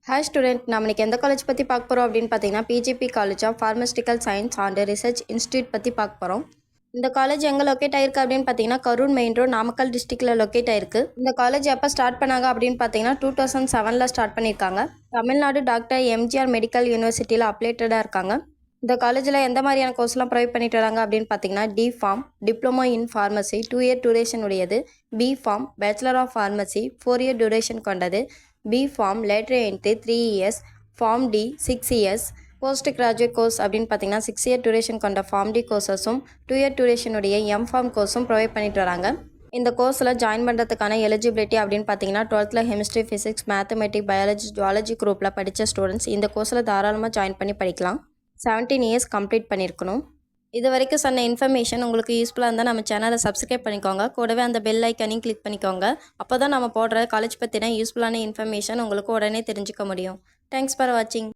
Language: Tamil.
ஹாய் ஸ்டூடெண்ட், நம்ம இன்னைக்கு எந்த காலேஜ் பற்றி பார்க்க போகிறோம் அப்படின்னு பார்த்தீங்கன்னா PGP college of pharmaceutical science and research institute பற்றி பார்க்க போகிறோம். இந்த காலேஜ் எங்கே லொக்கேட் ஆயிருக்கு அப்படின்னு பார்த்தீங்கன்னா கரூர் மெயின் ரோட் நாமக்கல் டிஸ்ட்ரிக்டில் லொக்கேட் ஆயிருக்கு. இந்த காலேஜ் எப்போ ஸ்டார்ட் பண்ணாங்க அப்படின்னு பார்த்தீங்கன்னா 2007 ஸ்டார்ட் பண்ணியிருக்காங்க. தமிழ்நாடு டாக்டர் எம்ஜிஆர் மெடிக்கல் யூனிவர்சிட்டியில் அப்ளேட்டடாக இருக்காங்க. இந்த காலேஜில் எந்த மாதிரியான கோர்ஸ்லாம் ப்ரொவைட் பண்ணிட்டு வராங்க அப்படின்னு பார்த்தீங்கன்னா D.Pharm diploma in pharmacy 2 year duration உடையது, B.Pharm bachelor of pharmacy 4 year duration கொண்டது, B.Pharm later entry 3 years, Pharm D 6 years, post graduate course அப்படின்னு பார்த்தீங்கன்னா 6 இயர் டியூரேஷன் கொண்ட Pharm D கோர்சஸும் 2 இயர் டியூரேஷனுடைய M.Pharm கோர்ஸும் ப்ரொவைட் பண்ணிட்டு வராங்க. இந்த கோர்ஸில் ஜாயின் பண்ணுறதுக்கான எலிஜிபிலிட்டி அப்படின்னு பார்த்தீங்கன்னா 12th chemistry, physics, mathematic, biology, zoology குரூப்பில் படித்த ஸ்டூடெண்ட்ஸ் இந்த கோர்ஸில் தாராளமாக ஜாயின் பண்ணி படிக்கலாம். 17 இயர்ஸ் கம்ப்ளீட் பண்ணியிருக்கணும். இது வரைக்கும் சொன்ன இன்ஃபர்மேஷன் உங்களுக்கு யூஸ்ஃபுல்லாக இருந்தால் நம்ம சேனலை சப்ஸ்கிரைப் பண்ணிக்கோங்க. கூடவே அந்த பெல் ஐக்கனையும் கிளிக் பண்ணிக்கோங்க. அப்போ தான் நம்ம போடுற காலேஜ் பற்றின யூஸ்ஃபுல்லான இன்ஃபர்மேஷன் உங்களுக்கு உடனே தெரிஞ்சுக்க முடியும். தேங்க்ஸ் ஃபார் வாட்சிங்.